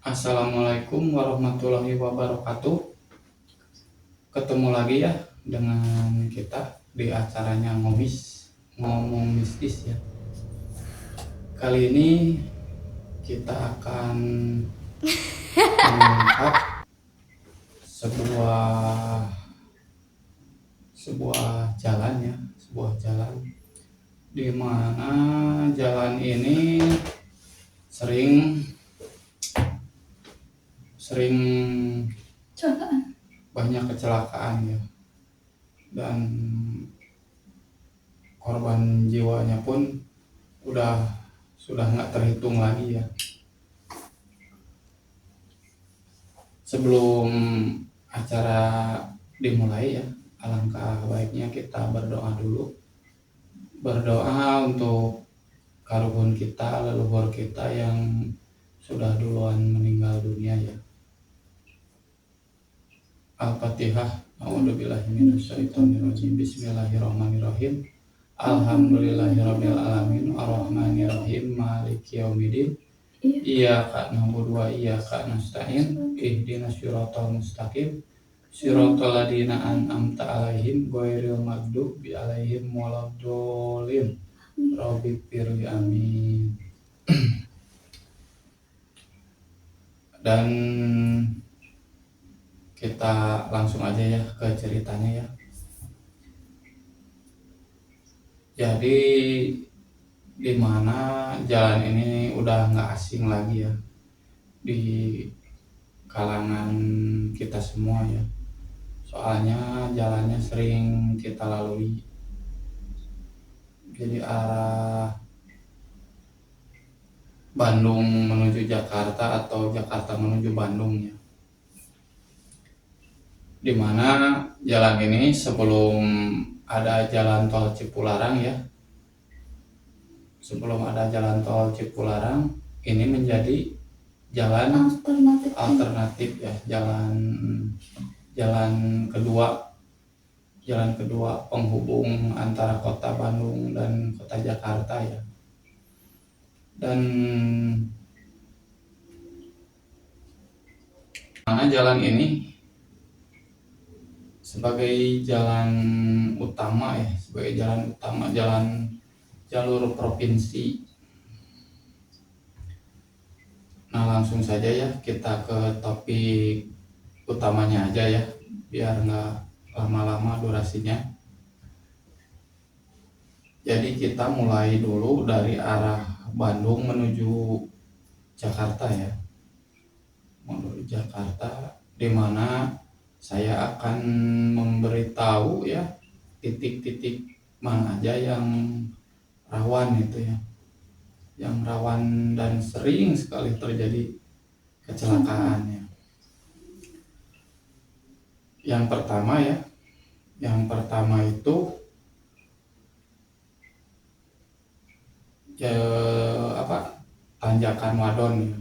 Assalamualaikum warahmatullahi wabarakatuh. Ketemu lagi ya dengan kita di acaranya ngomong mistis ya. Kali ini kita akan mengangkat sebuah jalan ya, sebuah jalan di mana jalan ini sering banyak kecelakaan ya, dan korban jiwanya pun sudah nggak terhitung lagi ya. Sebelum acara dimulai ya, alangkah baiknya kita berdoa dulu. Berdoa untuk karuhun kita, leluhur kita yang sudah duluan meninggal dunia ya. Al-Fatihah. A'udzubillahi minasyaitonirrajim. Bismillahirrahmanirrahim. Alhamdulillahirabbil alamin, arrahmanirrahim, maliki yaumiddin. Iyyaka na'budu wa iyyaka nasta'in. Ihdinas siratal mustaqim. Siratal ladzina an'amta 'alaihim ghairil maghdubi 'alaihim waladdallin. Rabbighfirli, amin. Dan kita langsung aja ya ke ceritanya ya. Jadi di mana jalan ini udah nggak asing lagi ya di kalangan kita semua ya. Soalnya jalannya sering kita lalui. Jadi arah Bandung menuju Jakarta atau Jakarta menuju Bandung ya. Dimana jalan ini sebelum ada jalan tol Cipularang ya, ini menjadi jalan alternatif ya, jalan kedua penghubung antara kota Bandung dan kota Jakarta ya. Dan mana jalan ini sebagai jalan utama ya, jalan jalur provinsi. Nah, langsung saja ya kita ke topik utamanya aja ya, biar nggak lama-lama durasinya. Jadi kita mulai dulu dari arah Bandung menuju Jakarta ya, di mana saya akan memberitahu ya titik-titik mana aja yang rawan itu ya, yang rawan dan sering sekali terjadi kecelakaan ya. Yang pertama itu ya Tanjakan Wadon ya.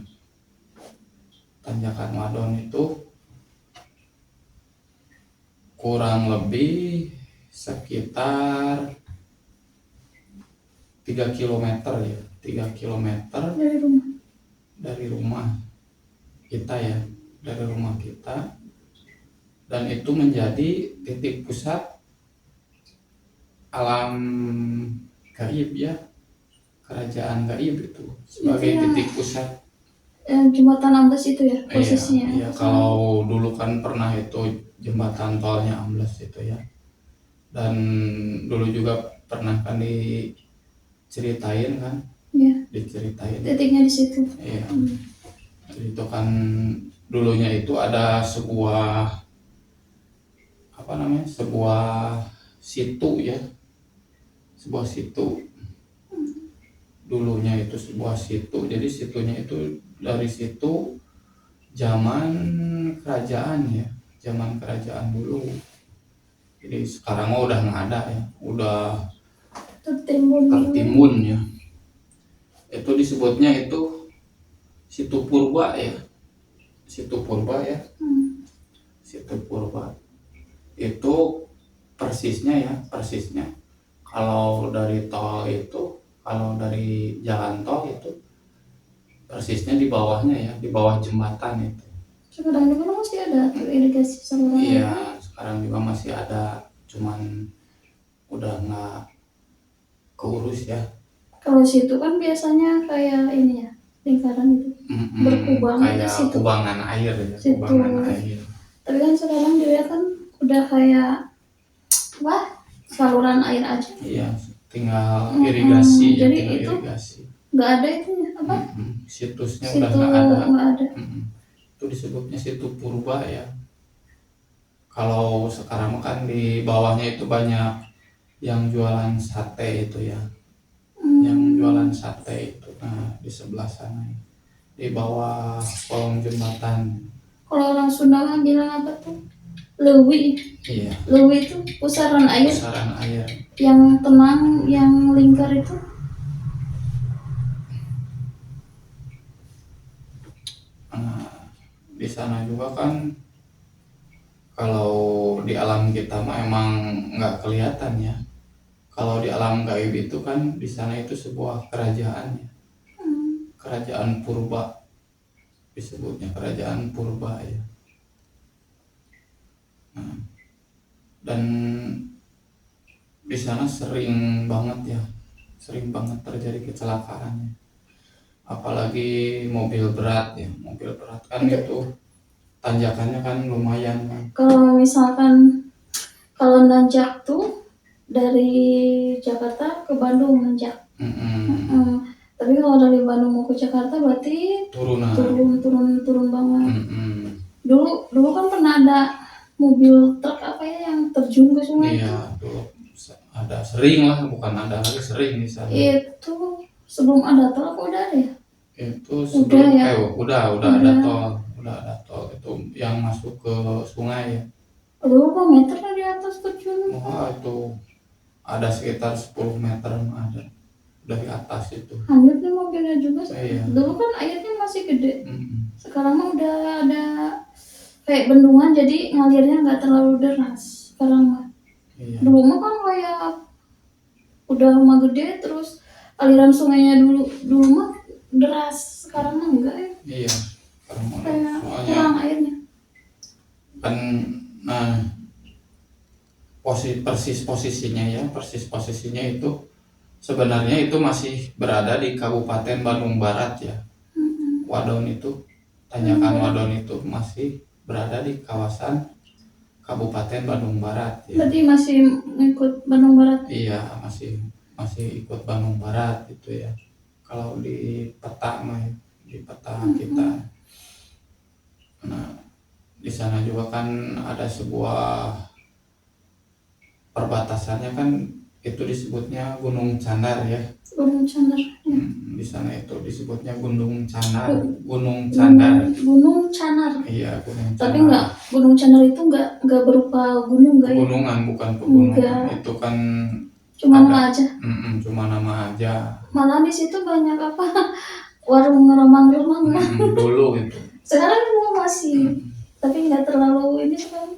Tanjakan Wadon itu kurang lebih sekitar 3 km ya, 3 km dari rumah kita ya, dan itu menjadi titik pusat alam gaib ya, kerajaan gaib itu sebagai titik pusat. Jembatan ambles itu ya posisinya. Iya, kalau dulu kan pernah itu jembatan tolnya ambles itu ya. Dan dulu juga pernah kan diceritain kan? Iya. Diceritain. Titiknya di situ. Iya. Itu kan dulunya itu ada sebuah situ ya. Sebuah situ. Dulunya itu sebuah situ. Jadi situnya itu dari situ zaman kerajaan ya, zaman kerajaan dulu. Jadi sekarang udah nggak ada ya, udah tertimbun ya. Itu disebutnya itu situ purba ya, situ purba itu persisnya kalau dari jalan tol itu persisnya di bawahnya ya, di bawah jembatan itu. Sekarang juga masih ada tuh irigasi saluran air. Iya, sekarang juga masih ada, cuman udah nggak keurus ya. Kalau situ kan biasanya kayak ini ya, lingkaran itu. Berkubang di Kayak situ. kubangan air ya, Situ. kubangan air. Tapi kan sekarang dilihat kan udah kayak wah saluran air aja. Iya, tinggal irigasi ya, Jadi tinggal itu irigasi. nggak ada itunya apa? Situsnya Situ udah nggak ada. nggak ada. Itu disebutnya situ purba ya. Kalau sekarang kan di bawahnya itu banyak yang jualan sate itu ya, yang jualan sate itu. Nah di sebelah sana ya, di bawah kolong jembatan. Kalau orang Sunda mah bilang apa tuh? Lewi. Iya, Lewi itu pusaran air pusaran air. yang tenang, yang lingkar itu. Nah, di sana juga kan kalau di alam kita mah emang nggak kelihatan ya. Kalau di alam gaib itu kan di sana itu sebuah kerajaan ya, kerajaan purba, disebutnya kerajaan purba ya. Nah, dan di sana sering banget ya, sering banget terjadi kecelakaan ya. Apalagi mobil berat ya, mobil berat kan itu tanjakannya kan lumayan kan. Kalau misalkan kalau nanjak tuh dari Jakarta ke Bandung nanjak. Tapi kalau dari Bandung mau ke Jakarta berarti turun banget. Dulu kan pernah ada mobil truk apa ya yang terjun ke sungai. Iya, dulu ada, sering lah, bukan ada lagi, sering di sana. Itu sebelum ada tol apa udah ada ya? Itu sebelum ya? Udah ada tol, itu yang masuk ke sungai ya. Berapa meter lah di atas terjun? Wah itu ada sekitar 10 meter ada, udah di atas itu. Hanyut nih mobilnya juga. Iya. Dulu kan airnya masih gede. Sekarang mah udah ada kayak bendungan jadi ngalirnya nggak terlalu deras sekarang mah. Iya. Dulu mah kan kayak udah mah gede terus aliran sungainya dulu mah deras, sekarang mah enggak ya. Iya. Kayak kurang airnya. Kan nah persis posisinya itu sebenarnya itu masih berada di Kabupaten Bandung Barat ya. Wadon itu, tanjakan Wadon itu masih berada di kawasan Kabupaten Bandung Barat ya. Berarti masih ikut Bandung Barat? Iya, masih ikut Bandung Barat itu ya. Kalau di peta mah, di peta kita. Nah, di sana juga kan ada sebuah perbatasannya kan, itu disebutnya Gunung Candar ya. Gunung Candar. Di sana itu disebutnya Gunung Candar. Gunung Candar. Gunung Canar. Iya, Gunung Candar. Tapi enggak, Gunung Candar itu enggak berupa gunung enggak ya? Pegunungan, bukan pegunungan. Enggak. Itu kan cuma nama aja. Cuma nama aja. Malah di situ banyak apa? Warung remang-remang. Dulu itu. Sekarang juga masih, tapi nggak terlalu ini sekarang.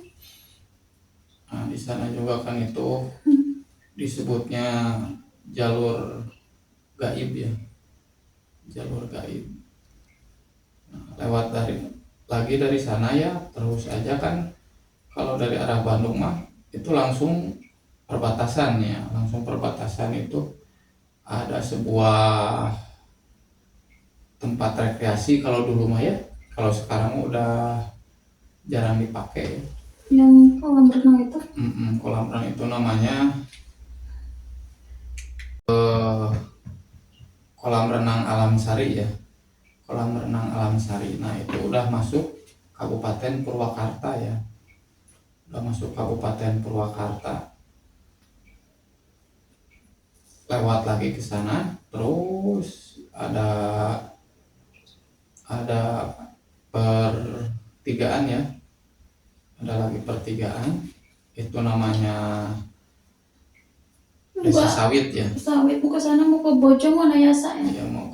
Nah, di sana juga kan itu disebutnya jalur gaib ya, jalur gaib. Nah, lewat dari sana ya, terus aja kan kalau dari arah Bandung mah itu langsung perbatasan ya, itu ada sebuah tempat rekreasi kalau dulu mah ya, kalau sekarang udah jarang dipakai. Yang kolam renang itu? Kolam renang itu namanya kolam renang Alam Sari ya, kolam renang Alam Sari. Nah itu udah masuk Kabupaten Purwakarta ya, lewat lagi ke sana, terus ada pertigaan ya, ada lagi pertigaan, itu namanya Desa Sawit ya. Sawit, mau ke sana mau ke Bojong mana ya saya? Ya mau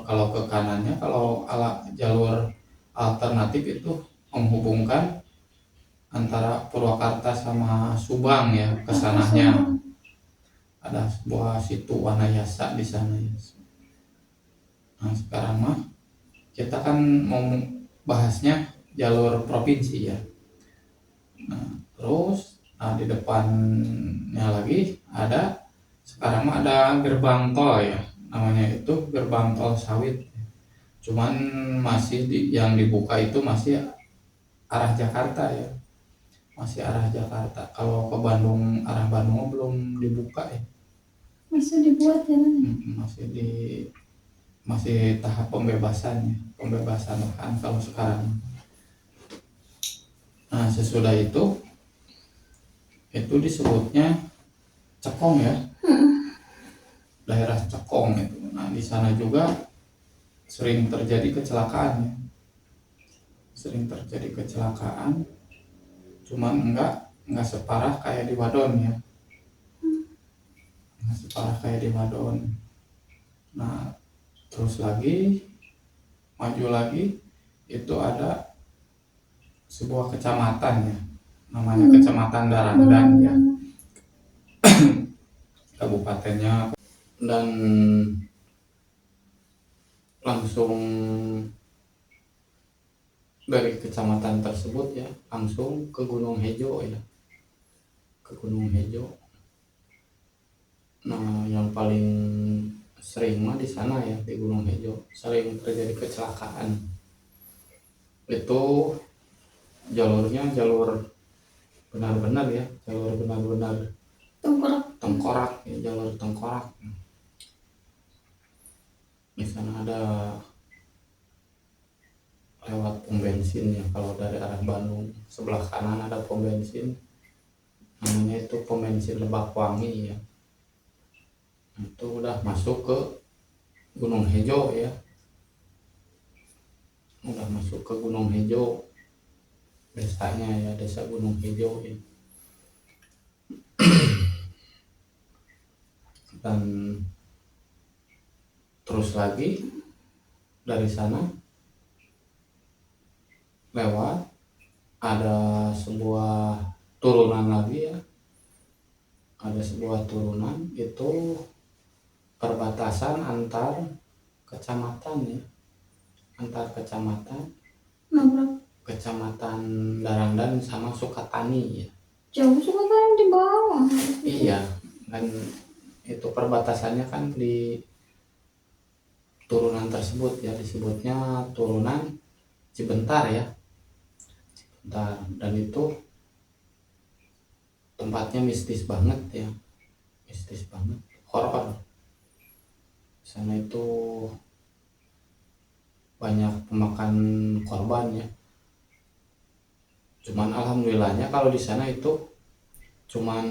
kalau ke kanannya, kalau jalur alternatif itu menghubungkan antara Purwakarta sama Subang ya, kesananya ada sebuah situ Wanayasa di sana ya. Nah sekarang mah kita kan mau bahasnya jalur provinsi ya. Nah, terus di depannya lagi ada, sekarang mah ada gerbang tol ya, namanya itu gerbang tol Sawit. Cuman masih yang dibuka itu masih arah Jakarta ya, masih arah Jakarta. Kalau ke Bandung, arah Bandung belum dibuka ya. Masih dibuat ya. Masih tahap pembebasan lahan kalau sekarang. Nah, sesudah itu disebutnya Cekong ya, daerah Cekong itu. Nah, di sana juga sering terjadi kecelakaan ya. Cuman enggak separah kayak di Wadon ya. Nah, terus lagi maju lagi itu ada sebuah kecamatan ya, namanya Kecamatan Darangdan ya, kabupatennya. Dan langsung dari kecamatan tersebut ya langsung ke Gunung Hejo ya, Nah, yang paling sering mah di sana ya, di Gunung Hejo sering terjadi kecelakaan. Itu jalurnya benar-benar tengkorak ya, jalur tengkorak. Di sana ada lewat pom bensin ya, kalau dari arah Bandung sebelah kanan ada pom bensin, namanya itu pom bensin Lebak Wangi ya. Itu udah masuk ke Gunung Hejo ya, desanya ya, desa Gunung Hejo ya. Dan terus lagi dari sana lewat ada sebuah turunan lagi ya, itu perbatasan antar kecamatan ya, Kecamatan Darangdan sama Sukatani ya. Jauh Sukatani di bawah. Iya, kan itu perbatasannya kan di turunan tersebut ya, disebutnya turunan Cibentar ya. Dan itu tempatnya mistis banget, horor. Sana itu banyak pemakan korban ya. Cuman alhamdulillahnya kalau di sana itu cuman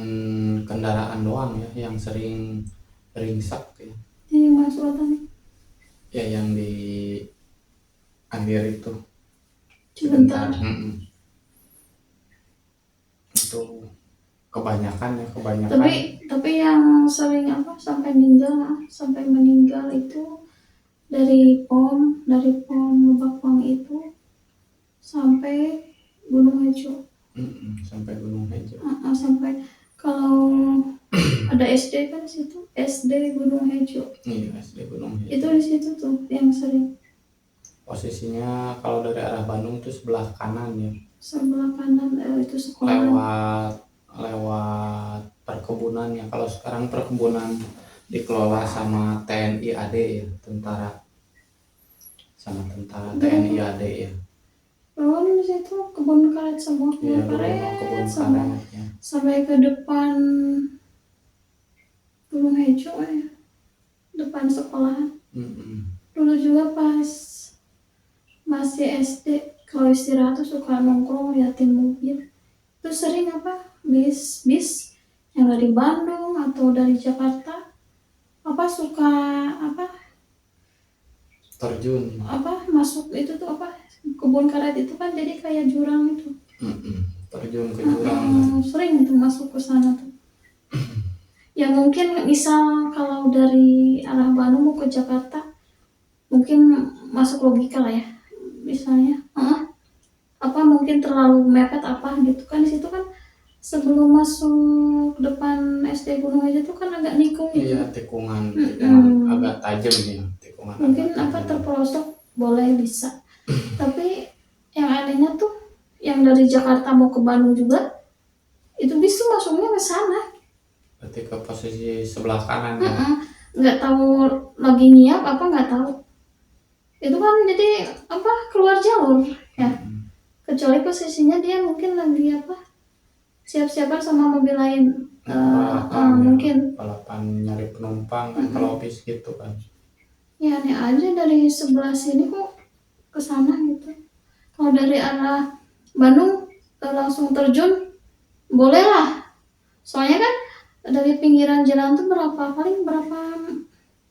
kendaraan doang ya yang sering ringsek ya. Yang masuk tadi? Ya yang di akhir itu. Cibentar. Itu kebanyakan. Tapi yang sering sampai meninggal itu dari pom Lebak Wangi itu sampai Gunung Hejo. Sampai Gunung Hejo. Sampai kalau ada SD kan di situ, SD Gunung Hejo. Iya, SD Gunung Hejo. Itu di situ tuh yang sering. Posisinya kalau dari arah Bandung tuh sebelah kanan ya. Sebelah kanan itu sekolah. Lewat perkebunan ya. Kalau sekarang perkebunan dikelola sama TNI AD ya, tentara TNI AD ya. Lalu di situ kebun karet semua, kebun semua. karet ya. Sampai ke depan Gunung Hejo ya, depan sekolahan. Dulu juga pas masih SD, kalau istirahat tuh suka nongkrong liatin mobil. Itu sering bis yang dari Bandung atau dari Jakarta suka terjun masuk itu tuh kebun karet itu kan jadi kayak jurang itu. Terjun ke jurang. Sering tuh masuk ke sana tuh. Ya mungkin misal kalau dari arah Bandung mau ke Jakarta mungkin masuk logika lah ya, misalnya mungkin terlalu mepet gitu kan. Di situ kan sebelum masuk depan SD Gunung Hejo itu kan agak nikung gitu. Iya, tikungan agak tajam ya, mungkin terpelosok boleh bisa. Tapi yang anehnya tuh yang dari Jakarta mau ke Bandung juga itu bis tuh masuknya ke sana. Berarti ke posisi sebelah kanan ya. Nggak tahu lagi nyiap apa, nggak tahu. Itu kan jadi apa, keluar jalur ya. Kecuali posisinya dia mungkin lagi apa, siap-siapan sama mobil lain. Mungkin balapan nyari penumpang kan kalau bis gitu kan. Ya aneh aja dari sebelah sini kok ke sana gitu. Kalau dari arah Bandung langsung terjun boleh lah. Soalnya kan dari pinggiran jalan tuh berapa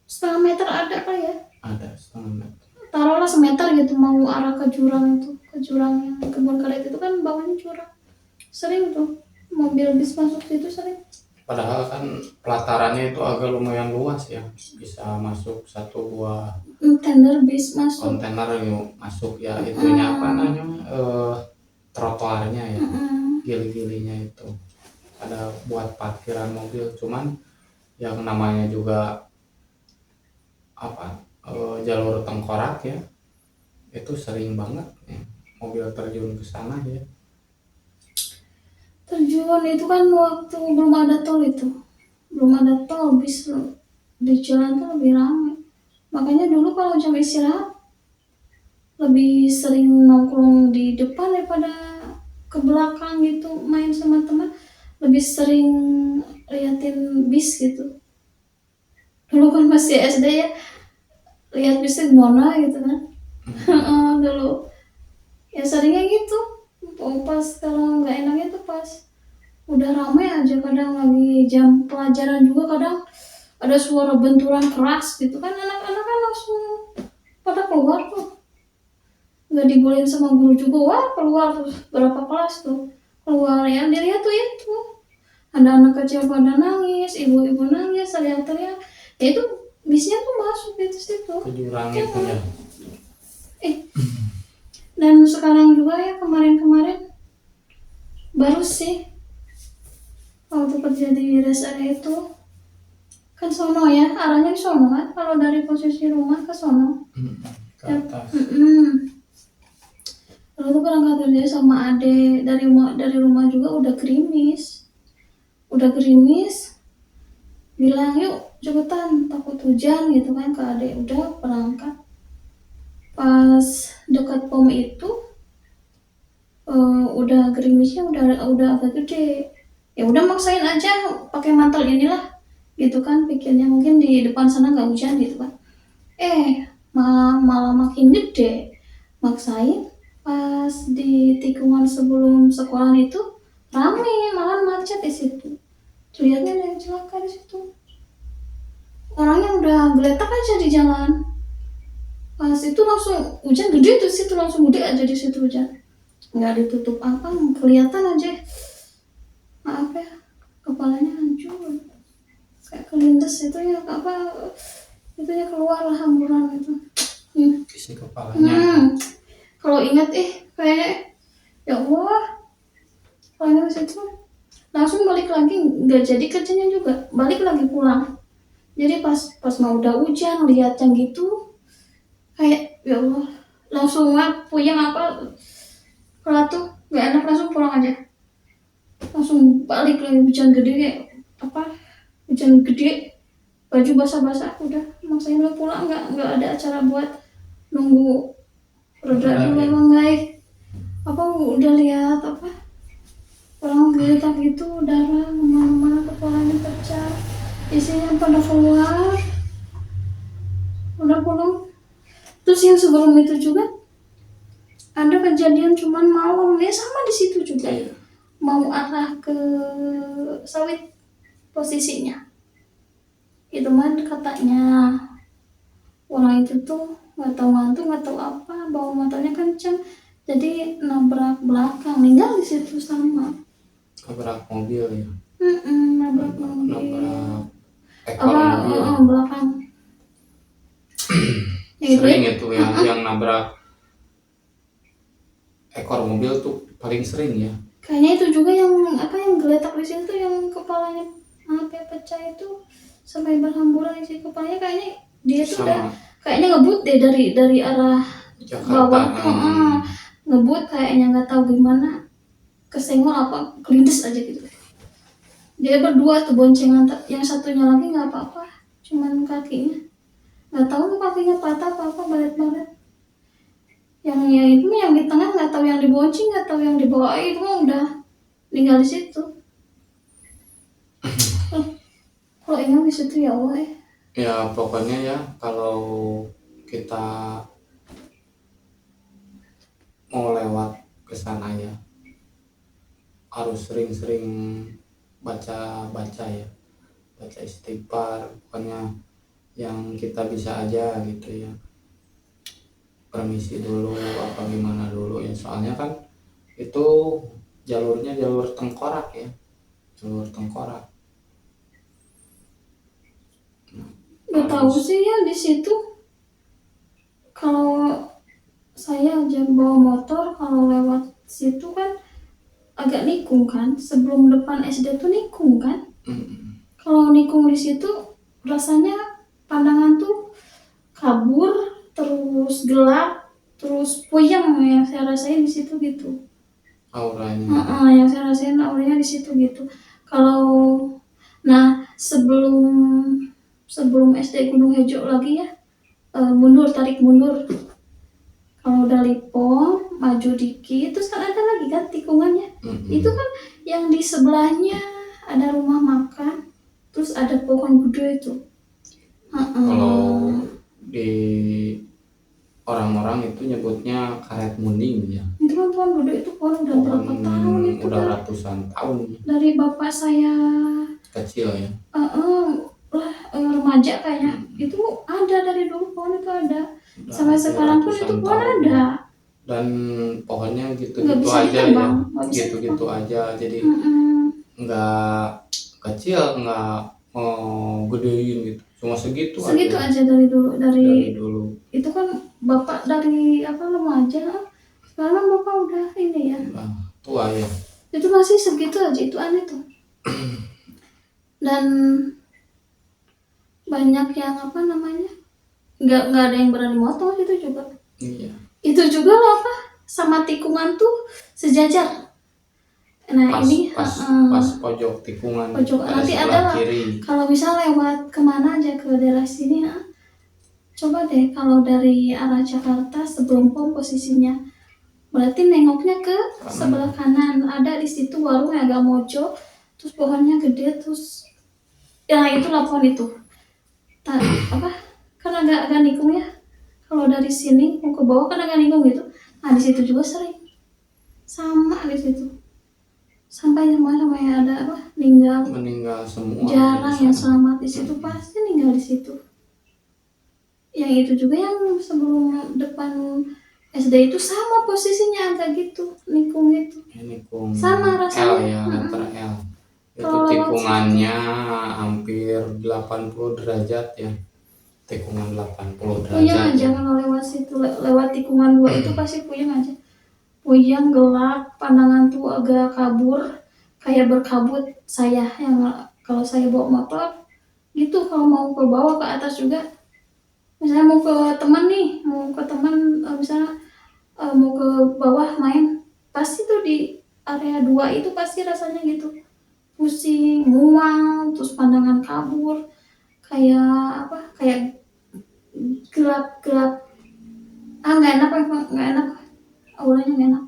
setengah meter ada kali ya? Ada setengah meter. Taruhlah semeter gitu mau arah ke jurang itu, ke jurang yang Kebun Karet itu kan bawahnya jurang. Sering tuh mobil bis masuk situ sering. Padahal kan pelatarannya itu agak lumayan luas ya, bisa masuk 1-2 kontainer bis masuk. Kontainer yuk masuk ya, itunya apa namanya, trotoarnya ya, gili-gilinya itu ada buat parkiran mobil. Cuman yang namanya juga apa, jalur tengkorak ya, itu sering banget ya mobil terjun ke sana ya. Terjun itu kan waktu belum ada tol bis di jalan tuh lebih ramai. Makanya dulu kalau jam istirahat lebih sering nongkrong di depan daripada ke belakang gitu, main sama teman. Lebih sering liatin bis gitu. Dulu kan masih SD ya, lihat bisnya gimana gitu kan. Dulu ya seringnya gitu. Pas kalau nggak enaknya tuh pas udah ramai aja, kadang lagi jam pelajaran juga kadang ada suara benturan keras gitu kan, anak-anak kan langsung pada keluar tuh, nggak dibolehin sama guru juga, wah keluar tuh berapa kelas tuh keluar. Yang dilihat tuh itu ada anak kecil pada nangis, ibu-ibu nangis, teriak-teriak, ya itu bisnya tuh masuk gitu situ ke jurang itu ya. Dan sekarang juga ya, kemarin baru sih waktu kerja di rest area itu kan sono ya, arahnya di sono kan kalau dari posisi rumah ke sono, ke atas. Lalu tuh berangkat kerja sama ade dari rumah juga udah gerimis, bilang yuk cepetan takut hujan gitu kan ke ade, udah berangkat. Pas dekat pom itu udah gerimisnya udah agak gede, ya udah maksain aja pakai mantel inilah gitu kan, pikirnya mungkin di depan sana nggak hujan gitu kan. Malah makin gede. Maksain pas di tikungan sebelum sekolah itu rame, malah macet di situ. Lihatnya ada yang celaka di situ. Orangnya udah geletak aja di jalan. Pas itu langsung hujan gede tuh situ, langsung gede aja di situ hujan. Nggak ditutup apa, kelihatan aja. Maaf ya, kepalanya hancur. Kayak kelindes itu ya apa, itunya keluar lah hamburan itu. Isi kepalanya. Kalau ingat kayak ya Allah, kalau ingat situ langsung balik lagi, nggak jadi kerjanya juga, balik lagi pulang. Jadi pas mau udah hujan lihat yang gitu kayak ya Allah, langsung puyeng apa, kalau tuh nggak enak, langsung pulang aja, langsung balik lagi. Hujan gede kayak apa, hujan gede, baju basah-basah, udah maksain lo pulang, nggak ada acara buat nunggu reda dulu. Emang guys apa, udah lihat apa orang geletak gitu, darah kemana-mana, kepalanya pecah, isinya pada keluar, udah pulang. Terus yang sebelum itu juga ada kejadian cuman malam ya, sama di situ juga, mau arah ke sawit posisinya. Itu mah katanya orang itu tuh nggak tahu ngantuk nggak tahu apa, bawa motornya kenceng, jadi nabrak belakang, meninggal di situ sama. Nabrak mobil ya. Nabrak mobil. Nabrak ekor mobil. Belakang. Sering itu ya, yang nabrak ekor mobil tuh paling sering ya. Kayaknya itu juga yang geletak di sini tuh, yang kepalanya pecah itu sampai berhamburan isi kepalanya, kayaknya dia tuh udah kayaknya ngebut deh dari arah Jakarta. bawah ngebut kayaknya nggak tahu gimana, kesenggol apa kelindes aja gitu. Dia berdua tuh boncengan, yang satunya lagi nggak apa-apa, cuman kakinya nggak tahu kakinya patah apa balet-balet. Yang itu yang di tengah nggak tahu, yang dibonceng nggak tahu, yang dibawa itu mah udah tinggal di situ. Kalau ingat di situ ya Allah ya. Ya pokoknya ya kalau kita mau lewat ke sana ya harus sering-sering baca ya, baca istighfar, pokoknya yang kita bisa aja gitu ya, permisi dulu apa gimana dulu ya, soalnya kan itu jalurnya jalur tengkorak ya, jalur tengkorak. Nggak tahu sih ya di situ. Kalau saya aja bawa motor, kalau lewat situ kan agak nikung kan, sebelum depan SD tuh nikung kan. Kalau nikung di situ rasanya pandangan tuh kabur, terus gelap, terus puyeng, yang saya rasain di situ gitu. Auranya. Yang saya rasain auranya di situ gitu. Kalau sebelum SD Gunung Hejo lagi ya, tarik mundur. Kalau udah Lipo, maju dikit, terus kan ada lagi kan tikungannya. Itu kan yang di sebelahnya ada rumah makan, terus ada pohon gede itu. Kalau di orang-orang itu nyebutnya karet munding ya. Itu kan pohon gede itu, pohon udah berapa tahun itu? Udah ratusan tahun. Dari bapak saya kecil ya. Remaja kayaknya. Itu ada dari dulu, pohon itu ada. Sampai sekarang pun itu pohon ada. Dan pohonnya gitu-gitu aja ya, gitu-gitu aja, jadi nggak kecil, nggak gedein gitu, cuma segitu aja dari dulu. Itu kan bapak dari remaja, sekarang bapak udah ini ya, tua ya, itu masih segitu aja, itu aneh tuh. Dan banyak yang nggak ada yang berani motor itu juga. Iya. Itu juga loh sama tikungan tuh sejajar. Nah pas pojok tikungan, nanti ada lah. Kalau bisa lewat kemana aja ke daerah sini, coba deh kalau dari arah Jakarta sebelum pom posisinya, berarti nengoknya ke sebelah kanan. Ada di situ warung yang agak mojo, terus pohonnya gede, terus ya itulah pohon itu. Kan agak nikung ya. Kalau dari sini mau ke bawah kan agak nikung gitu. Nah di situ juga sering sama di situ. Sampai ada meninggal semua. Jarang yang selamat di situ, pasti meninggal di situ. Yang itu juga yang sebelum depan SD itu sama posisinya agak gitu, nikung gitu. Sama rasanya. L ya, letter L. Itu tikungannya hampir 80 derajat ya. Tikungan 80 derajat. Puyeng aja kalau lewat situ, lewat tikungan 2 itu pasti puyeng aja. Puyeng, gelap, pandangan tuh agak kabur, kayak berkabut. Saya yang kalau saya bawa motor gitu, kalau mau ke bawah ke atas juga, misalnya mau ke teman misalnya mau ke bawah main, pasti tuh di area 2 itu pasti rasanya gitu, pusing, mual, terus pandangan kabur, kayak gelap, nggak enak, auranya nggak enak.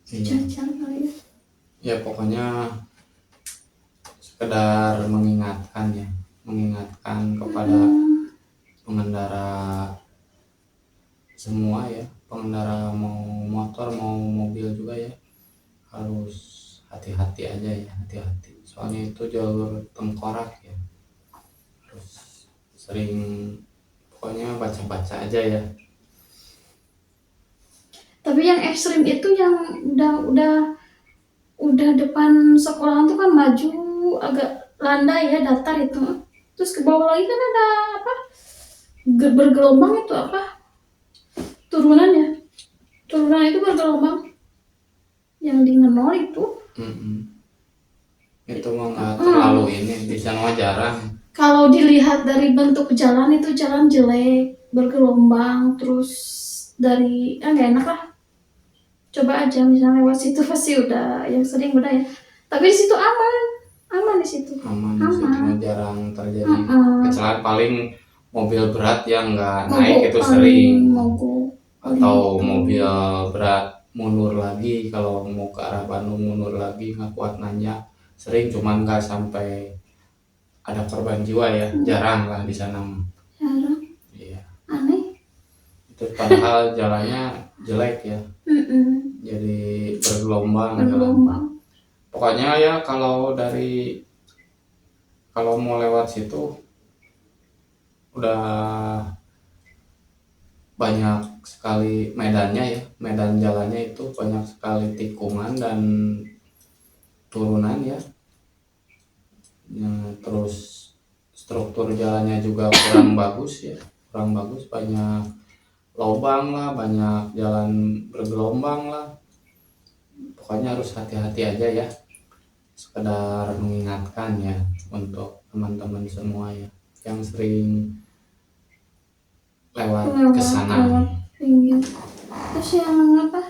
Cacar kali ya. Ya pokoknya sekedar mengingatkan kepada pengendara semua ya, pengendara mau motor mau mobil juga ya, harus hati-hati aja ya, hati-hati. Soalnya itu jalur tengkorak ya, harus sering pokoknya baca-baca aja ya. Tapi yang ekstrim itu yang udah depan sekolah tuh kan maju agak landai ya, datar itu. Terus ke bawah lagi kan ada bergelombang itu turunan itu bergelombang yang di Ngenol itu. Itu mah nggak terlalu ini, di sana jarang. Kalau dilihat dari bentuk jalan itu jalan jelek, bergelombang, terus dari nggak enak lah. Coba aja misalnya lewat situ pasti udah yang sering udah ya. Tapi di situ aman di situ. Aman di situ jarang terjadi kecelakaan. Paling mobil berat yang nggak naik itu sering, atau mobil berat mundur lagi kalau mau ke arah Bandung, mundur lagi nggak kuat nanjak, sering, cuman nggak sampai ada korban jiwa ya, jarang lah di sana. Jarang. Iya. Aneh. Itu padahal jalannya jelek ya. Jadi bergelombang. Pokoknya ya kalau mau lewat situ udah banyak sekali medannya ya, medan jalannya itu banyak sekali tikungan dan turunan ya. Terus struktur jalannya juga kurang bagus ya, banyak lubang lah, banyak jalan bergelombang lah. Pokoknya harus hati-hati aja ya, sekedar mengingatkan ya untuk teman-teman semua ya yang sering lewat ke sana. Terus yang apa?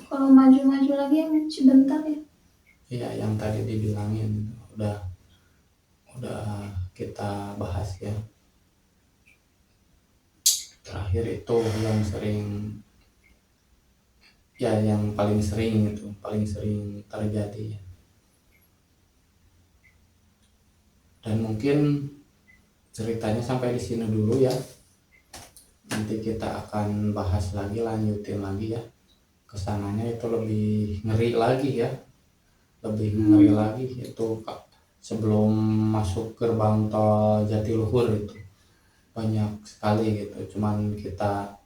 Kalau maju-maju lagi yang sebentar ya. Iya, yang tadi dibilangin udah kita bahas ya. Terakhir itu yang sering ya, yang paling sering terjadi ya. Dan mungkin ceritanya sampai di sini dulu ya. Nanti kita akan bahas lagi, lanjutin lagi ya. Kesananya itu lebih ngeri lagi ya. Itu sebelum masuk gerbang tol Jatiluhur itu banyak sekali gitu. Cuman kita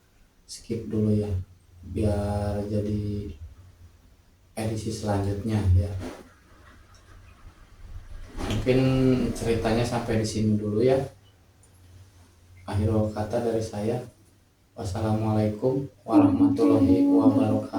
skip dulu ya, biar jadi edisi selanjutnya ya. Mungkin ceritanya sampai di sini dulu ya. Akhirul kata dari saya, wassalamualaikum warahmatullahi wabarakatuh.